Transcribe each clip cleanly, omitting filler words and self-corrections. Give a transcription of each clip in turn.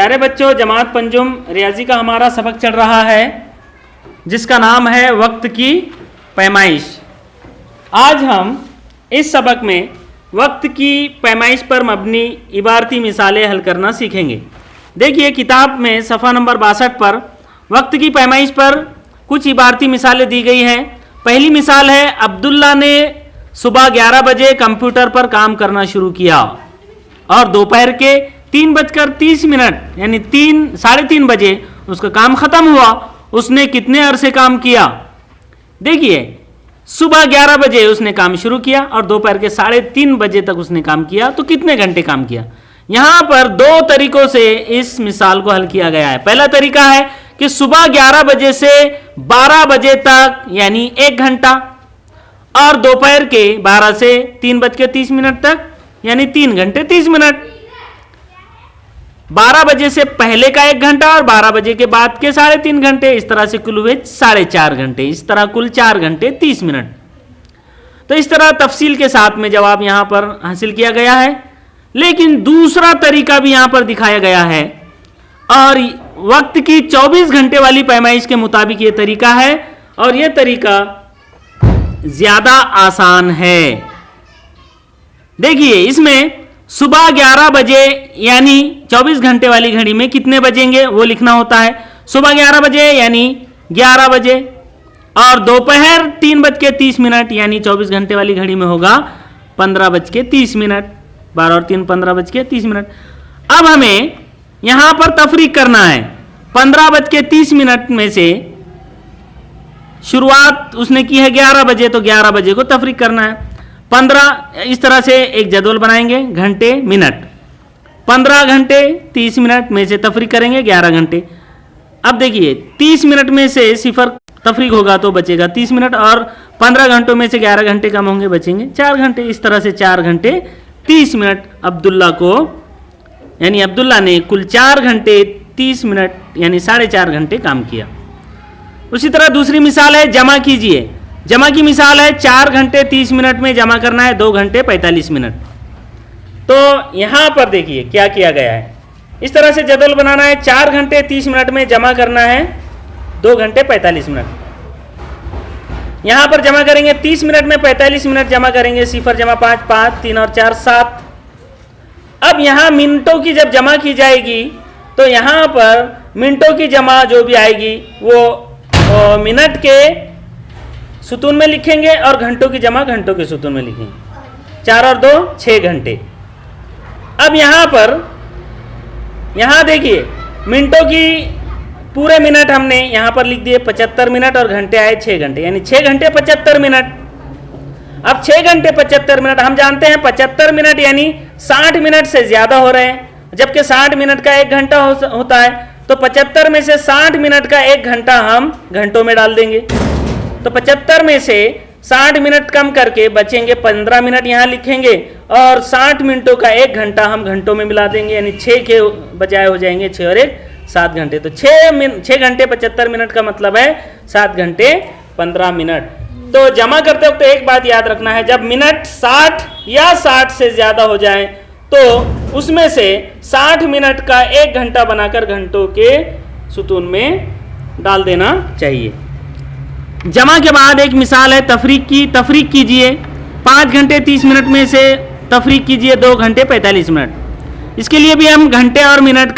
प्यारे बच्चों, जमात पंजुम रियाजी का हमारा सबक चल रहा है जिसका नाम है वक्त की पैमाइश। आज हम इस सबक में वक्त की पैमाइश पर मबनी इबारती मिसालें हल करना सीखेंगे। देखिए किताब में सफ़ा नंबर 62 पर वक्त की पैमाइश पर कुछ इबारती मिसालें दी गई हैं। पहली मिसाल है, अब्दुल्ला ने सुबह 11 बजे कंप्यूटर पर काम करना शुरू किया और दोपहर के 3:30 यानी 3:30 बजे उसका काम खत्म हुआ। उसने कितने अरसे काम किया? देखिए सुबह 11 बजे उसने काम शुरू किया और दोपहर के 3:30 बजे तक उसने काम किया, तो कितने घंटे काम किया? यहां पर दो तरीकों से इस मिसाल को हल किया गया है। पहला तरीका है कि सुबह 11 बजे से 12 बजे तक यानी 1 घंटा, और दोपहर के 12 से 3:30 तक यानी 3 घंटे 30 मिनट। 12 बजे से पहले का 1 घंटा और 12 बजे के बाद के 3.5 घंटे, इस तरह से कुल हुए 4.5 घंटे। इस तरह कुल 4 घंटे 30 मिनट। तो इस तरह तफसील के साथ में जवाब यहां पर हासिल किया गया है। लेकिन दूसरा तरीका भी यहां पर दिखाया गया है और वक्त की 24 घंटे वाली पैमाइश के मुताबिक ये तरीका है और यह तरीका ज्यादा आसान है। देखिए इसमें सुबह 11 बजे यानी 24 घंटे वाली घड़ी में कितने बजेंगे वो लिखना होता है। सुबह 11 बजे यानी 11 बजे और दोपहर 3:30 यानी 24 घंटे वाली घड़ी में होगा 15:30। 12 और 3 15:30। अब हमें यहां पर तफरीक करना है। 15:30 में से शुरुआत उसने की है 11 बजे, तो 11 बजे को तफरीक करना है। 15 इस तरह से एक जदवल बनाएंगे, घंटे मिनट। 15 घंटे 30 मिनट में से तफरीक करेंगे 11 घंटे। अब देखिए 30 मिनट में से सिफर तफरीक होगा तो बचेगा 30 मिनट और 15 घंटों में से 11 घंटे कम होंगे, बचेंगे 4 घंटे। इस तरह से 4 घंटे 30 मिनट अब्दुल्ला ने कुल 4 घंटे 30 मिनट यानी 4.5 घंटे काम किया। उसी तरह दूसरी मिसाल है, जमा कीजिए। जमा की मिसाल है 4 घंटे 30 मिनट में जमा करना है 2 घंटे 45 मिनट। तो यहां पर देखिए क्या किया गया है। इस तरह से जदवल बनाना है। 4 घंटे 30 मिनट में जमा करना है 2 घंटे 45 मिनट। यहां पर जमा करेंगे 30 मिनट में 45 मिनट जमा करेंगे। 0 जमा 5 5, 3 और 4 7। अब यहां मिनटों की जब जमा की जाएगी तो यहां पर मिनटों की जमा जो भी आएगी वो मिनट के सुतून में लिखेंगे और घंटों की जमा घंटों के सुतून में लिखेंगे। 4 और 2 6 घंटे। अब यहां देखिए मिनटों की पूरे मिनट हमने यहां पर लिख दिए 75 मिनट और घंटे आए 6 घंटे यानी 6 घंटे 75 मिनट। अब 6 घंटे 75 मिनट हम जानते हैं 75 मिनट यानी 60 मिनट से ज्यादा हो रहे हैं, जबकि 60 मिनट का 1 घंटा होता है। तो 75 में से 60 मिनट का 1 घंटा हम घंटों में डाल देंगे। तो 75 में से 60 मिनट कम करके बचेंगे 15 मिनट यहां लिखेंगे और 60 मिनटों का 1 घंटा हम घंटों में मिला देंगे यानी 6 के बजाय हो जाएंगे 6 और 1 7 घंटे। तो 6 घंटे 75 मिनट का मतलब है 7 घंटे 15 मिनट। तो जमा करते वक्त एक बात याद रखना है, जब मिनट 60 या 60 से ज्यादा हो जाए तो उसमें से 60 मिनट का 1 घंटा बनाकर घंटों के सुतून में डाल देना चाहिए। जमा के बाद एक मिसाल है तफरीक की। तफरीक कीजिए 5 घंटे 30 मिनट में से तफरीक कीजिए 2 घंटे 45 मिनट। इसके लिए भी हम घंटे और मिनट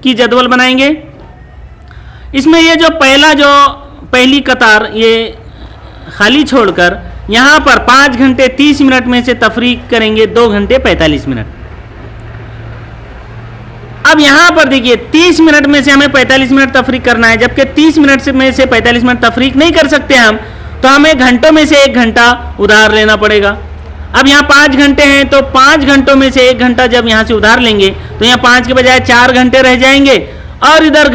की जदवल बनाएंगे। इसमें ये जो पहली कतार ये खाली छोड़कर यहां पर 5 घंटे 30 मिनट में से तफरीक करेंगे 2 घंटे 45 मिनट। अब यहां पर देखिए 30 मिनट में से हमें 45 मिनट तफरीक करना है, जबकि 30 मिनट में से 45 मिनट तफरीक नहीं कर सकते हम, तो हमें घंटों में से 1 घंटा उधार लेना पड़ेगा। अब यहाँ 5 घंटे हैं तो 5 घंटों में से 1 घंटा जब यहां से उधार लेंगे तो यहाँ 5 के बजाय 4 घंटे रह जाएंगे और इधर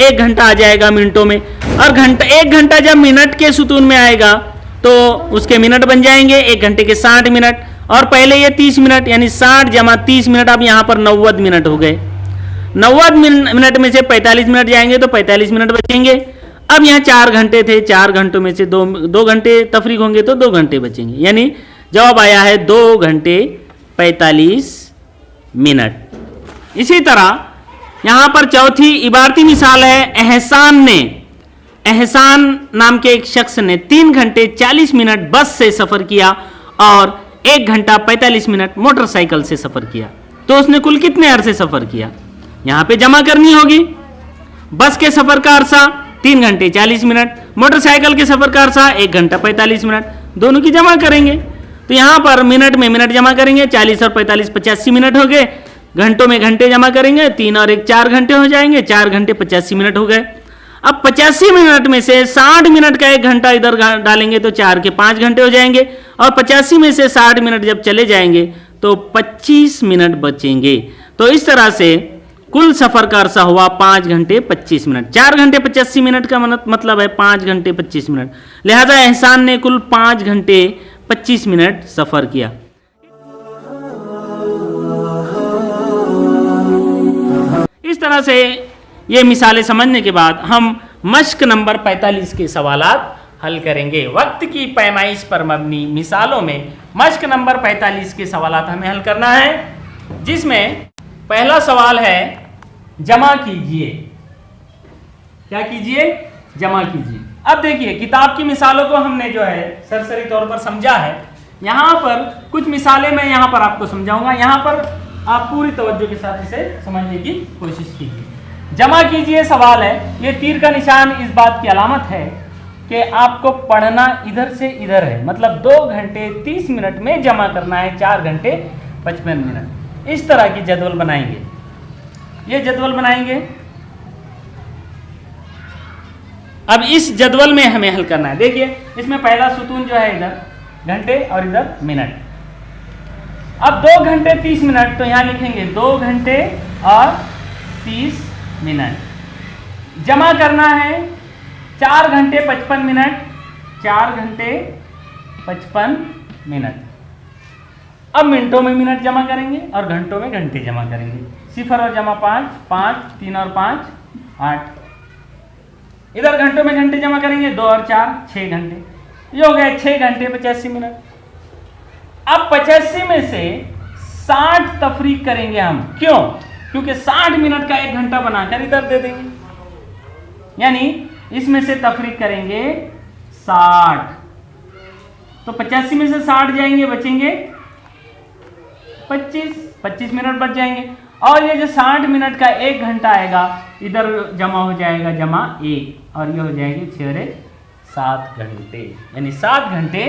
1 घंटा आ जाएगा मिनटों में। और 1 घंटा जब मिनट के सुतून में आएगा तो उसके मिनट बन जाएंगे 1 घंटे के 60 मिनट और पहले ये 30 मिनट यानी 60 जमा 30 मिनट। अब यहाँ पर 90 मिनट हो गए। 90 मिनट में से 45 मिनट जाएंगे तो 45 मिनट बचेंगे। अब यहाँ 4 घंटे थे, 4 घंटों में से 2 घंटे तफरीक होंगे तो 2 घंटे बचेंगे, यानी जवाब आया है 2 घंटे 45 मिनट। इसी तरह यहां पर चौथी इबारती मिसाल है एहसान ने। एहसान नाम के एक शख्स ने 3 घंटे 40 मिनट बस से सफर किया और 1 घंटा 45 मिनट मोटरसाइकिल से सफर किया। तो उसने कुल कितने अरसे सफर किया? यहां पे जमा करनी होगी। बस के सफर का अरसा 3 घंटे 40 मिनट, मोटरसाइकिल के सफर का अरसा 1 घंटा 45 मिनट, दोनों की जमा करेंगे। तो यहां पर मिनट में मिनट जमा करेंगे, 40 और 45 85 मिनट हो गए। घंटों में घंटे जमा करेंगे, 3 और 1 4 घंटे हो जाएंगे, 4 घंटे 85 मिनट हो गए। अब 85 मिनट में से 60 मिनट का 1 घंटा इधर डालेंगे तो 4 के 5 घंटे हो जाएंगे, और 85 में से 60 मिनट जब चले जाएंगे तो 25 मिनट बचेंगे। तो इस तरह से कुल सफर का अरसा हुआ 5 घंटे 25 मिनट। 4 घंटे 85 मिनट का मतलब है 5 घंटे 25 मिनट। लिहाजा एहसान ने कुल 5 घंटे 25 मिनट सफर किया। इस तरह से ये मिसालें समझने के बाद हम मश्क नंबर 45 के सवालात हल करेंगे। वक्त की पैमाइश पर मबनी मिसालों में मश्क नंबर 45 के सवालात हमें हल करना है, जिसमें पहला सवाल है जमा कीजिए। क्या कीजिए? जमा कीजिए। अब देखिए, किताब की मिसालों को हमने जो है सरसरी तौर पर समझा है। यहाँ पर कुछ मिसालें मैं यहाँ पर आपको समझाऊंगा, यहाँ पर आप पूरी तवज्जो के साथ इसे समझने की कोशिश कीजिए। जमा कीजिए सवाल है, ये तीर का निशान इस बात की अलामत है कि आपको पढ़ना इधर से इधर है, मतलब 2 घंटे 30 मिनट में जमा करना है 4 घंटे 55 मिनट। इस तरह की जदवल बनाएंगे, ये जदवल बनाएंगे। अब इस जदवल में हमें हल करना है। देखिए, इसमें पहला सुतून जो है इधर घंटे और इधर मिनट। अब 2 घंटे 30 मिनट, तो यहां लिखेंगे 2 घंटे और 30 मिनट। जमा करना है 4 घंटे 55 मिनट, 4 घंटे 55 मिनट। अब मिनटों में मिनट जमा करेंगे और घंटों में घंटे जमा करेंगे। 0 और जमा 5, 5, 3 और 5 8। इधर घंटों में घंटे जमा करेंगे, 2 और 4 6 घंटे। ये हो गए 6 घंटे 85 मिनट। अब 85 में से 60 तफरीक करेंगे हम। क्यों? क्योंकि 60 मिनट का 1 घंटा बनाकर इधर दे देंगे, यानी इसमें से तफरीक करेंगे 60। तो 85 में से 60 जाएंगे, बचेंगे 25 मिनट बच जाएंगे। और ये जो 60 मिनट का 1 घंटा आएगा, इधर जमा हो जाएगा जमा 1, और ये हो जाएंगे 6 और 7 घंटे, यानी 7 घंटे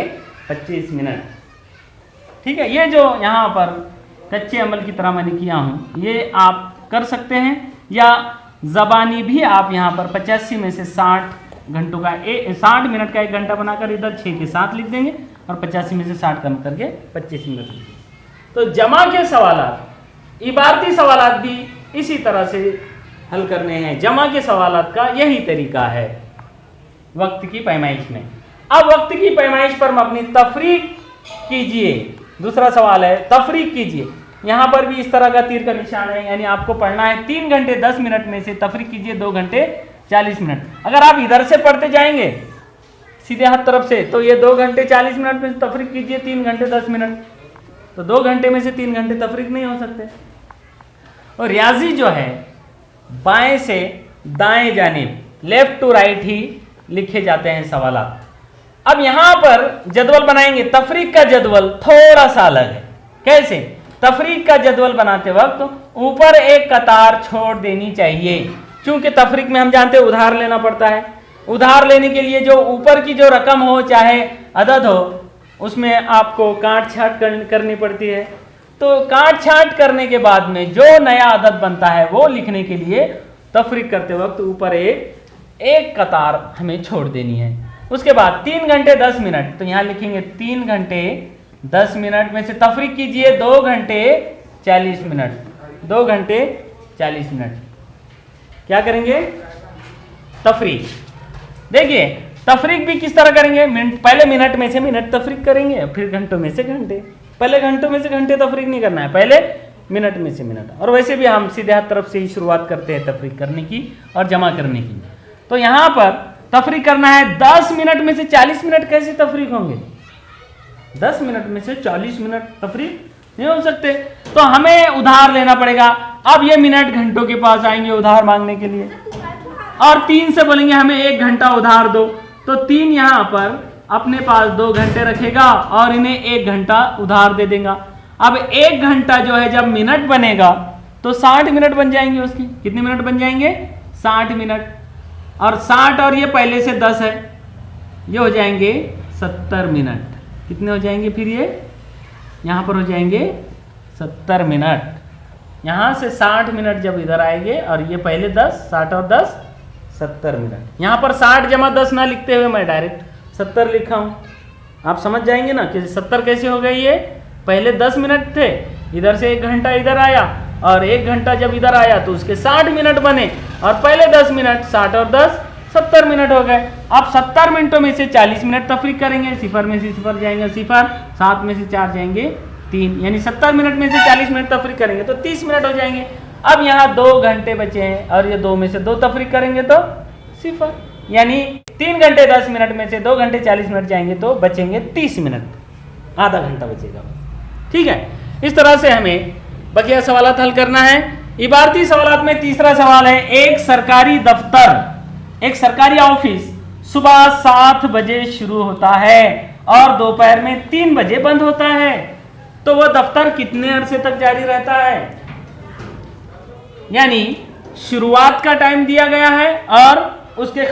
25 मिनट। ठीक है, ये जो यहाँ पर कच्चे अमल की तरह मैंने किया हूँ, ये आप कर सकते हैं, या ज़बानी भी आप यहाँ पर 85 में से 60 घंटों का 60 मिनट का 1 घंटा बनाकर इधर 6 के 7 लिख देंगे, और 85 में से 60 कम करके 25 मिनट लिख देंगे। तो जमा के सवालात, इबारती सवालात भी इसी तरह से हल करने हैं। जमा के सवालात का यही तरीका है वक्त की पैमाइश में। अब वक्त की पैमाइश पर मबनी तफरीक कीजिए। दूसरा सवाल है तफरीक कीजिए। यहाँ पर भी इस तरह का तीर का निशान है, यानी आपको पढ़ना है 3 घंटे 10 मिनट में से तफरीक कीजिए 2 घंटे 40 मिनट। अगर आप इधर से पढ़ते जाएंगे सीधे हाथ तरफ से, तो ये 2 घंटे 40 मिनट में से तफरीक कीजिए 3 घंटे 10 मिनट, तो 2 घंटे में से 3 घंटे तफरीक नहीं हो सकते। और रियाजी जो है बाएं से दाएं जानिब, लेफ्ट टू राइट ही लिखे जाते हैं सवालात। अब यहां पर जदवल बनाएंगे। तफरीक का जदवल थोड़ा सा अलग है। कैसे? तफरीक का जदवल बनाते वक्त ऊपर एक कतार छोड़ देनी चाहिए, क्योंकि तफरीक में हम जानते हैं उधार लेना पड़ता है। उधार लेने के लिए जो ऊपर की जो रकम हो चाहे अदद हो, उसमें आपको काट छाट करनी पड़ती है। तो काट छाट करने के बाद में जो नया अदद बनता है वो लिखने के लिए तफरीक करते वक्त ऊपर एक कतार हमें छोड़ देनी है। उसके बाद 3 घंटे 10 मिनट, तो यहां लिखेंगे 3 घंटे 10 मिनट में से तफरीक कीजिए 2 घंटे 40 मिनट, 2 घंटे 40 मिनट। क्या करेंगे? तफरीक। देखिए तफरीक भी किस तरह करेंगे। पहले मिनट में से मिनट तफरीक करेंगे, फिर घंटों में से घंटे। पहले घंटों में से घंटे तफरीक नहीं करना है, पहले मिनट में से मिनट। और वैसे भी हम सीधे हाथ तरफ से ही शुरुआत करते हैं तफरीक करने की और जमा करने की। तो यहां पर तफरीक करना है 10 मिनट में से 40 मिनट कैसे तफरीक होंगे? 10 मिनट में से 40 मिनट तफरीक नहीं हो सकते। तो हमें उधार लेना पड़ेगा अब ये मिनट घंटों के पास आएंगे उधार मांगने के लिए, और 3 से बोलेंगे हमें 1 घंटा उधार दो, तो 3 यहाँ पर अपने पास 2 घंटे रखेगा और इन्हें 1 घंटा उधार दे देगा। अब 1 घंटा जो है जब मिनट बनेगा तो 60 मिनट बन जाएंगे उसकी। कितने मिनट बन जाएंगे? 60 मिनट। और 60 और ये पहले से 10 है, ये हो जाएंगे 70 मिनट। कितने हो जाएंगे फिर? ये यहाँ पर हो जाएंगे 70 मिनट। यहाँ से 60 मिनट जब इधर आएंगे और ये पहले 10, 60 और 10 70 मिनट। यहाँ पर 60 जमा 10 ना लिखते हुए मैं डायरेक्ट 70 लिखा हूँ। आप समझ जाएंगे ना कि 70 कैसे हो गई। ये पहले 10 मिनट थे, इधर से 1 घंटा इधर आया और 1 घंटा जब इधर आया तो उसके 60 मिनट बने, और पहले 10 मिनट 60 और 10 70 मिनट हो गए। अब 70 मिनटों में से 40 मिनट तफरीक करेंगे, 0 में से 0 जाएंगे 0, 7 में से 4 जाएंगे 3, यानी 70 मिनट में से 40 मिनट तफरीक करेंगे तो 30 मिनट हो जाएंगे। अब यहाँ 2 घंटे बचे हैं और ये 2 में से 2 तफरीक करेंगे तो 0, यानी 3 घंटे 10 मिनट में से 2 घंटे 40 मिनट जाएंगे तो बचेंगे 30 मिनट, आधा घंटा बचेगा। ठीक है, इस तरह से हमें बकिया सवालात हल करना है। इबारती सवालात में तीसरा सवाल है, एक सरकारी दफ्तर, एक सरकारी ऑफिस सुबह 7 बजे शुरू होता है और दोपहर में 3 बजे बंद होता है, तो वह दफ्तर कितने अरसे तक जारी रहता है? यानी शुरुआत का टाइम दिया गया है और उसके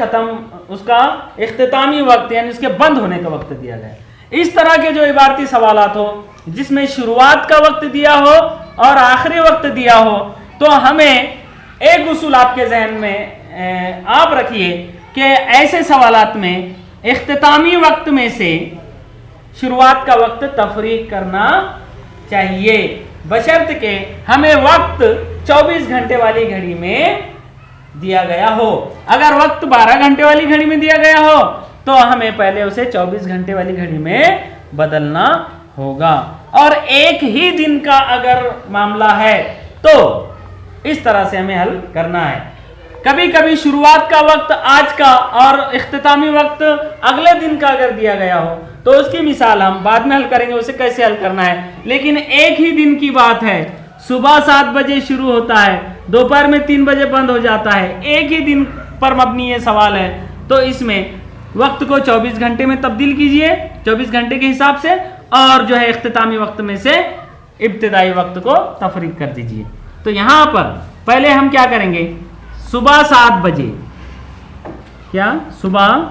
उसका इख्तितामी वक्त यानी उसके बंद होने का वक्त दिया गया है। इस तरह के जो इबारती सवालात हो जिसमें शुरुआत का वक्त दिया हो और आखिरी वक्त दिया हो, तो हमें एक उसूल आपके जहन में आप रखिए कि ऐसे सवालात में इख्तितामी वक्त में से शुरुआत का वक्त तफरीक करना चाहिए, बशर्ते के हमें वक्त 24 घंटे वाली घड़ी में दिया गया हो। अगर वक्त 12 घंटे वाली घड़ी में दिया गया हो तो हमें पहले उसे 24 घंटे वाली घड़ी में बदलना होगा। और एक ही दिन का अगर मामला है तो इस तरह से हमें हल करना है। कभी कभी शुरुआत का वक्त आज का और इख्तितामी वक्त अगले दिन का अगर दिया गया हो तो उसकी मिसाल हम बाद में हल करेंगे, उसे कैसे हल करना है। लेकिन एक ही दिन की बात है, सुबह 7 बजे शुरू होता है, दोपहर में 3 बजे बंद हो जाता है, एक ही दिन पर मबनी ये सवाल है, तो इसमें वक्त को 24 घंटे में तब्दील कीजिए, 24 घंटे के हिसाब से, और जो है इख्तितामी वक्त में से इब्तिदाई वक्त को तफरीक कर दीजिए। तो यहां पर पहले हम क्या करेंगे, सुबह 7 बजे, क्या सुबह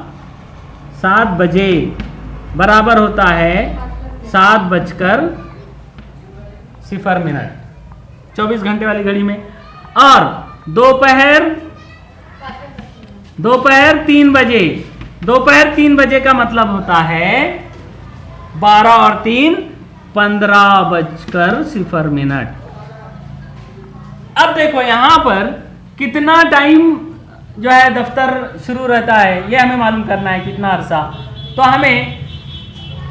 7 बजे बराबर होता है 7:00 24 घंटे वाली घड़ी में, और दोपहर 3 बजे, दोपहर 3 बजे का मतलब होता है 12 और 3 15:00। अब देखो यहां पर कितना टाइम जो है दफ्तर शुरू रहता है, यह हमें मालूम करना है कितना अरसा। तो हमें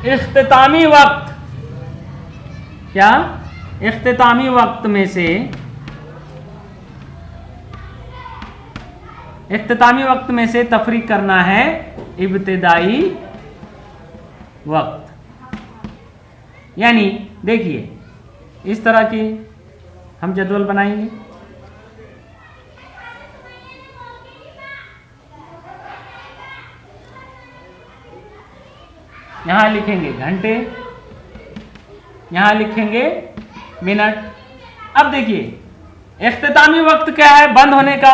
इख्तितामी वक्त, क्या इख्तितामी वक्त में से, इख्तितामी वक्त में से तफरीक करना है इब्तिदाई वक्त। यानी देखिए इस तरह की हम जदवल बनाएंगे। यहां लिखेंगे घंटे, यहां लिखेंगे मिनट। अब देखिए इख्तितामी वक्त क्या है बंद होने का,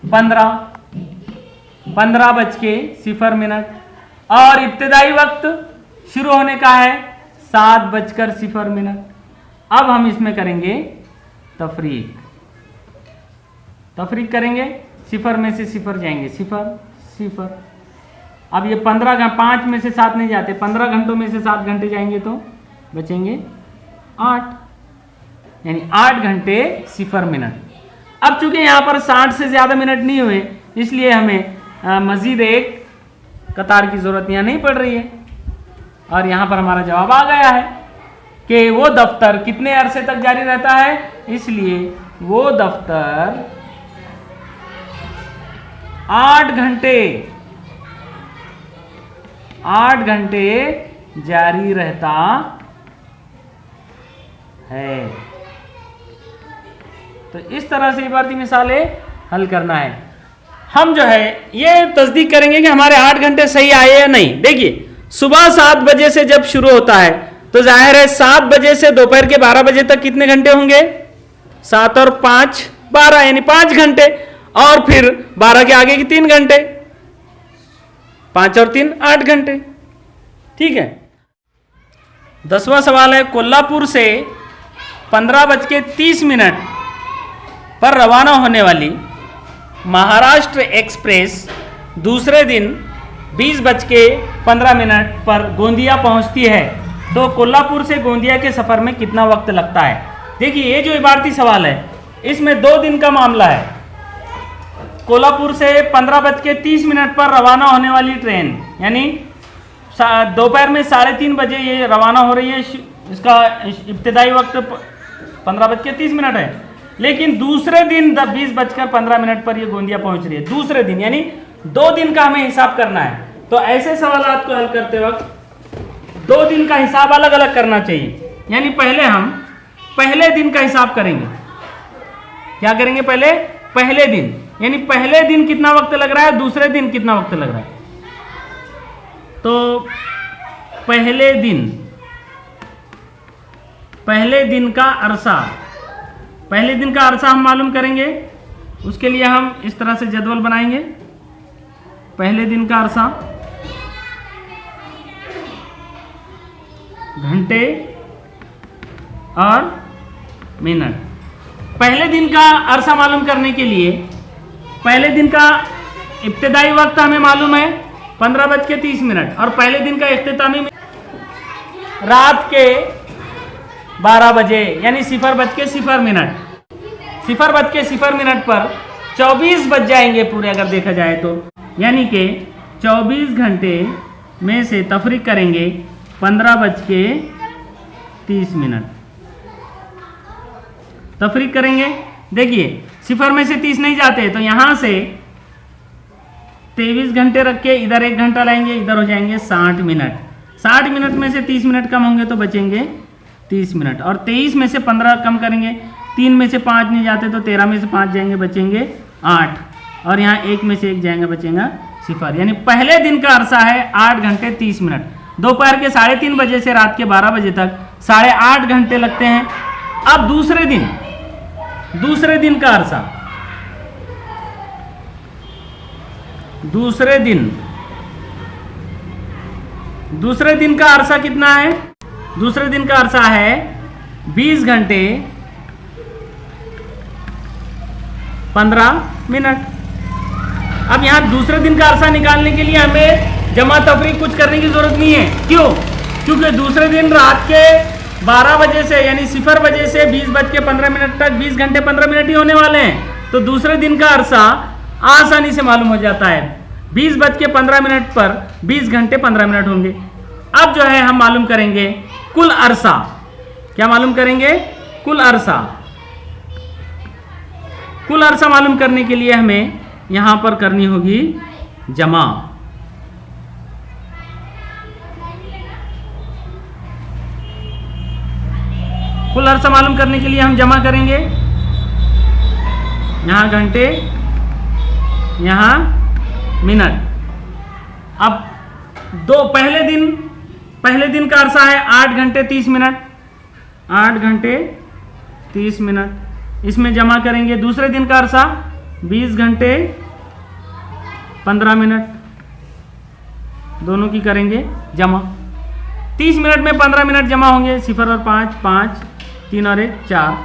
15:00 और इब्तिदाई वक्त शुरू होने का है 7:00। अब हम इसमें करेंगे तफरीक करेंगे, 0 में से 0 जाएंगे 0। अब ये 5 में से 7 नहीं जाते, 15 घंटों में से 7 घंटे जाएंगे तो बचेंगे 8, यानी 8 घंटे 0 मिनट। अब चूंकि यहाँ पर 60 से ज्यादा मिनट नहीं हुए, इसलिए हमें मजीद एक कतार की जरूरत यहाँ नहीं पड़ रही है, और यहाँ पर हमारा जवाब आ गया है कि वो दफ्तर कितने अरसे तक जारी रहता है। इसलिए वो दफ्तर 8 घंटे जारी रहता है। तो इस तरह से इबारती मिसालें हल करना है। हम जो है ये तस्दीक करेंगे कि हमारे 8 घंटे सही आए या नहीं। देखिए, सुबह 7 बजे से जब शुरू होता है तो जाहिर है 7 बजे से दोपहर के 12 बजे तक कितने घंटे होंगे? 7 और 5 12, यानी 5 घंटे। और फिर 12 के आगे के 3 घंटे, 5 और 3 8 घंटे। ठीक है। 10वां सवाल है, कोल्हापुर से 15:30 पर रवाना होने वाली महाराष्ट्र एक्सप्रेस दूसरे दिन 20:15 पर गोंदिया पहुंचती है, तो कोल्हापुर से गोंदिया के सफर में कितना वक्त लगता है? देखिए, ये जो इबारती सवाल है इसमें 2 दिन का मामला है। कोल्हापुर से 15:30 पर रवाना होने वाली ट्रेन, यानी दोपहर में 3:30 बजे ये रवाना हो रही है। इसका इब्तिदाई वक्त 15:30 है, लेकिन दूसरे दिन 20:15 पर ये गोंदिया पहुंच रही है। दूसरे दिन, यानी 2 दिन का हमें हिसाब करना है। तो ऐसे सवालात को हल करते वक्त 2 दिन का हिसाब अलग अलग करना चाहिए। यानी पहले हम पहले दिन का हिसाब करेंगे। क्या करेंगे? पहले दिन, यानी पहले दिन कितना वक्त लग रहा है, दूसरे दिन कितना वक्त लग रहा है। तो पहले दिन का अरसा हम मालूम करेंगे। उसके लिए हम इस तरह से जदवल बनाएंगे। पहले दिन का अरसा घंटे और मिनट। पहले दिन का अरसा मालूम करने के लिए पहले दिन का इब्तिदाई वक्त हमें मालूम है 15:30 और पहले दिन का इख्तितामी रात के 12 बजे, यानी 0:00 0:00 पर 24 बज जाएंगे पूरे, अगर देखा जाए तो। यानी कि 24 घंटे में से तफरीक करेंगे 15:30। तफरीक करेंगे। देखिए, 0 में से 30 नहीं जाते, तो यहां से 23 घंटे रख के इधर 1 घंटा लाएंगे, इधर हो जाएंगे 60 मिनट। 60 मिनट में से 30 मिनट कम होंगे तो बचेंगे 30 मिनट। और 23 में से 15 कम करेंगे, 3 में से 5 नहीं जाते तो 13 में से 5 जाएंगे, बचेंगे 8। और यहाँ 1 में से 1 जाएंगे, बचेगा 0। यानी पहले दिन का अरसा है 8 घंटे 30 मिनट। दोपहर के 3:30 बजे से रात के 12 बजे तक 8.5 घंटे लगते हैं। अब दूसरे दिन का अरसा, दूसरे दिन का अरसा कितना है? दूसरे दिन का अरसा है 20 घंटे 15 मिनट। अब यहां दूसरे दिन का अरसा निकालने के लिए हमें जमा तफरीक कुछ करने की जरूरत नहीं है। क्यों? क्योंकि दूसरे दिन रात के 12 बजे से, यानी 0 बजे से 20:15 तक 20 घंटे 15 मिनट ही होने वाले हैं। तो दूसरे दिन का अरसा आसानी से मालूम हो जाता है। 20:15 पर 20 घंटे 15 मिनट होंगे। अब जो है हम मालूम करेंगे कुल अरसा। क्या मालूम करेंगे? कुल अरसा। कुल अरसा मालूम करने के लिए हमें यहां पर करनी होगी जमा। कुल अरसा मालूम करने के लिए हम जमा करेंगे। यहां घंटे, यहां मिनट। अब पहले दिन का अरसा है 8 घंटे 30 मिनट। 8 घंटे 30 मिनट इसमें जमा करेंगे। दूसरे दिन का अरसा 20 घंटे 15 मिनट, दोनों की करेंगे जमा। 30 मिनट में 15 मिनट जमा होंगे। 0 और 5 5, 3 और 1 4,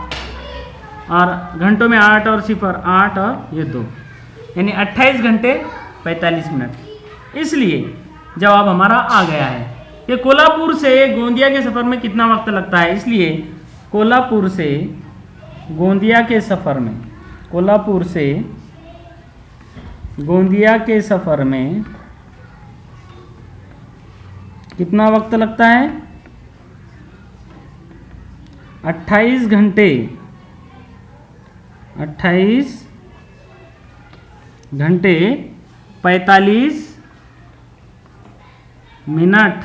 और घंटों में 8 और 0 8 और ये 2, यानी 28 घंटे 45 मिनट। इसलिए जवाब हमारा आ गया है कि कोल्हापुर से गोंदिया के सफ़र में कितना वक्त लगता है। इसलिए कोल्हापुर से गोंदिया के सफ़र में कितना वक्त लगता है? 28 घंटे 45 मिनट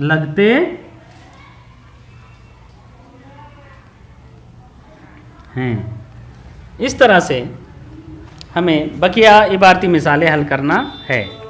लगते हैं। इस तरह से हमें बकिया इबारती मिसालें हल करना है।